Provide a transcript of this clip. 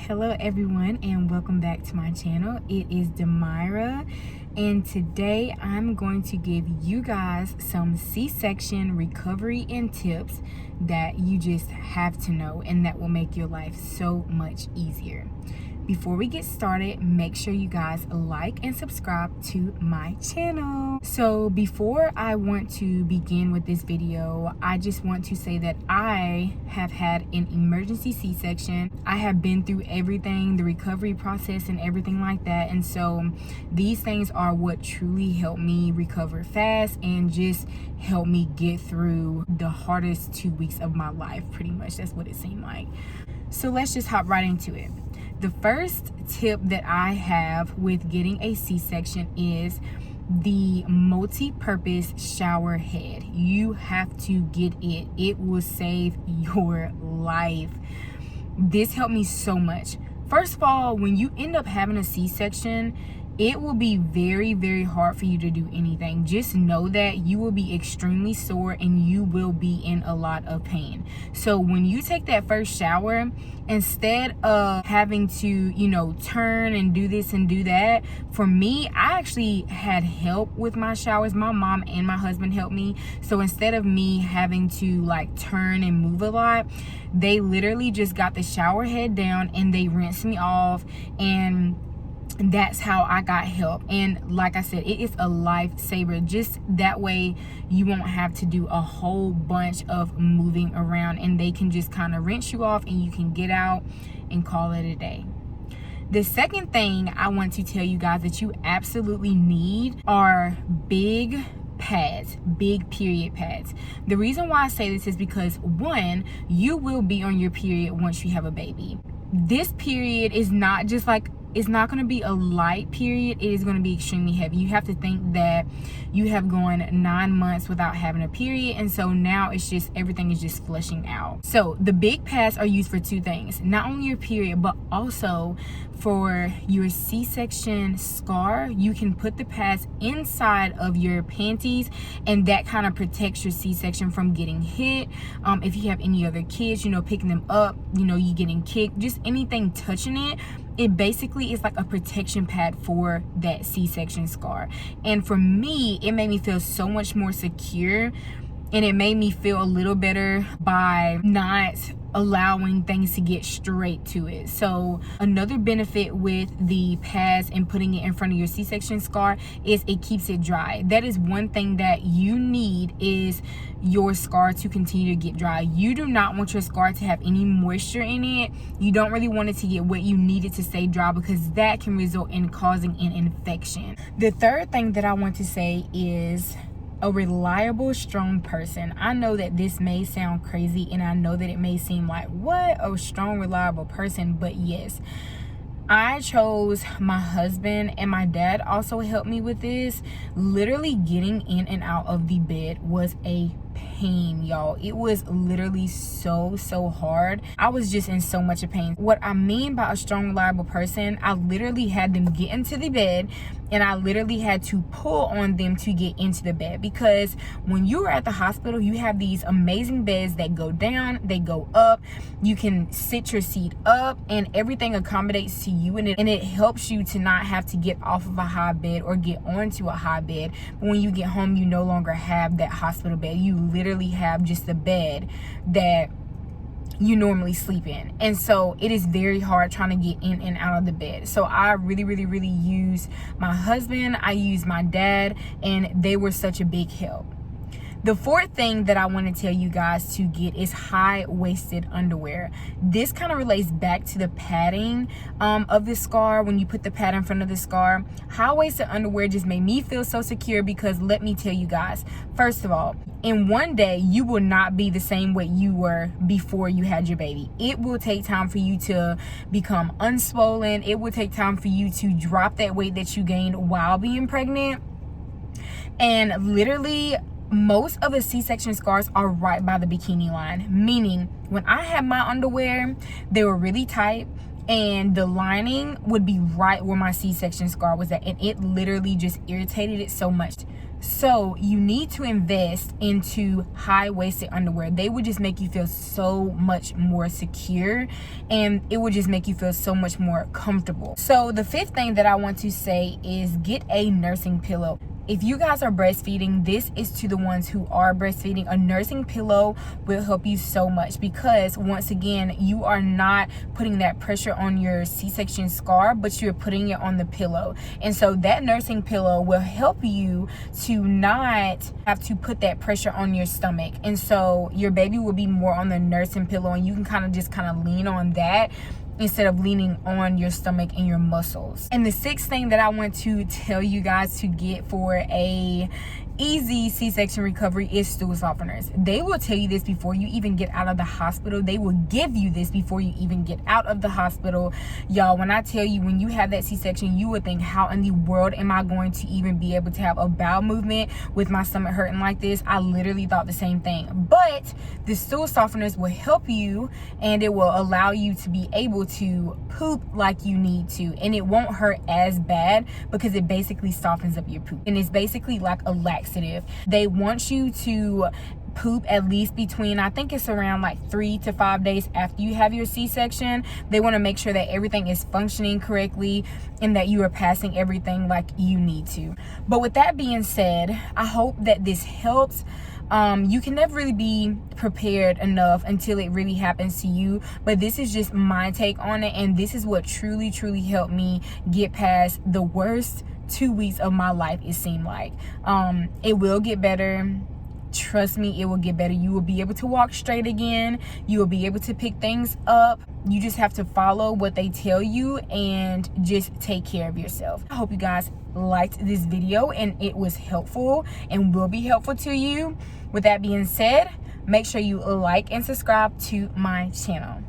Hello everyone and welcome back to my channel. It is Demira and today I'm going to give you guys some C-section recovery and tips that you just have to know and that will make your life so much easier. Before we get started, make sure you guys like and subscribe to my channel. So before I want to begin with this video, I just want to say that I have had an emergency C-section. I have been through everything, the recovery process and everything like that. And so these things are what truly helped me recover fast and just help me get through the hardest 2 weeks of my life. Pretty much, that's what it seemed like. So let's just hop right into it. The first tip that I have with getting a C-section is the multi-purpose shower head. You have to get it. It will save your life. This helped me so much. First of all, when you end up having a C-section, it will be very, very hard for you to do anything. Just know that you will be extremely sore and you will be in a lot of pain. So when you take that first shower, instead of having to, turn and do this and do that, for me, I actually had help with my showers. My mom and my husband helped me. So instead of me having to turn and move a lot, they literally just got the shower head down and they rinsed me off, and that's how I got help. And like I said, it is a lifesaver. Just that way you won't have to do a whole bunch of moving around, and they can just kind of rinse you off and you can get out and call it a day. The second thing I want to tell you guys that you absolutely need are big pads, big period pads. The reason why I say this is because, one, you will be on your period once you have a baby. This period is not just it's not going to be a light period. It is going to be extremely heavy. You have to think that you have gone 9 months without having a period, and so now it's just everything is just flushing out. So the big pads are used for two things: not only your period, but also for your C-section scar. You can put the pads inside of your panties, and that kind of protects your C-section from getting hit. If you have any other kids, picking them up, you getting kicked, just anything touching it. It basically is like a protection pad for that C-section scar. And for me, it made me feel so much more secure, and it made me feel a little better by not allowing things to get straight to it. So another benefit with the pads and putting it in front of your C-section scar is it keeps it dry. That is one thing that you need, is your scar to continue to get dry. You do not want your scar to have any moisture in it. You don't really want it to get wet. You need it to stay dry, because that can result in causing an infection. The third thing that I want to say is a reliable, strong person. I know that this may sound crazy, and I know that it may seem like, what, a strong, reliable person? But yes, I chose my husband, and my dad also helped me with this. Literally getting in and out of the bed was a pain, y'all. It was literally so hard. I was just in so much of pain. What I mean by a strong, reliable person, I literally had them get into the bed, and I literally had to pull on them to get into the bed, because when you are at the hospital, you have these amazing beds that go down, they go up, you can sit your seat up, and everything accommodates to you, and it helps you to not have to get off of a high bed or get onto a high bed. But when you get home, you no longer have that hospital bed. You literally have just the bed that you normally sleep in, and so it is very hard trying to get in and out of the bed. So I really use my husband, I use my dad, and they were such a big help. The fourth thing that I want to tell you guys to get is high-waisted underwear. This kind of relates back to the padding of the scar. When you put the pad in front of the scar, high-waisted underwear just made me feel so secure, because let me tell you guys, first of all, in one day, you will not be the same way you were before you had your baby. It will take time for you to become unswollen. It will take time for you to drop that weight that you gained while being pregnant. And literally, most of the C-section scars are right by the bikini line, meaning when I had my underwear, they were really tight. and the lining would be right where my C-section scar was at, and it literally just irritated it so much. So you need to invest into high-waisted underwear. They would just make you feel so much more secure, and it would just make you feel so much more comfortable. So the fifth thing that I want to say is get a nursing pillow. If you guys are breastfeeding, this is to the ones who are breastfeeding. A nursing pillow will help you so much, because once again, you are not putting that pressure on your C-section scar, but you're putting it on the pillow. And so that nursing pillow will help you to not have to put that pressure on your stomach. And so your baby will be more on the nursing pillow, and you can kind of lean on that instead of leaning on your stomach and your muscles. And the sixth thing that I want to tell you guys to get for a easy C-section recovery is stool softeners. They will tell you this before you even get out of the hospital. They will give you this before you even get out of the hospital. Y'all, when I tell you, when you have that C-section, you would think, how in the world am I going to even be able to have a bowel movement with my stomach hurting like this? I literally thought the same thing. But the stool softeners will help you, and it will allow you to be able to poop like you need to, and it won't hurt as bad because it basically softens up your poop, and it's basically like a laxative. They want you to poop at least between, I think it's around like 3 to 5 days after you have your C-section. They want to make sure that everything is functioning correctly and that you are passing everything like you need to. But with that being said, I hope that this helps. You can never really be prepared enough until it really happens to you, but this is just my take on it, and this is what truly helped me get past the worst 2 weeks of my life, it seemed like. It will get better. Trust me, it will get better. You will be able to walk straight again. You will be able to pick things up. You just have to follow what they tell you and just take care of yourself. I hope you guys liked this video and it was helpful and will be helpful to you. With that being said, make sure you like and subscribe to my channel.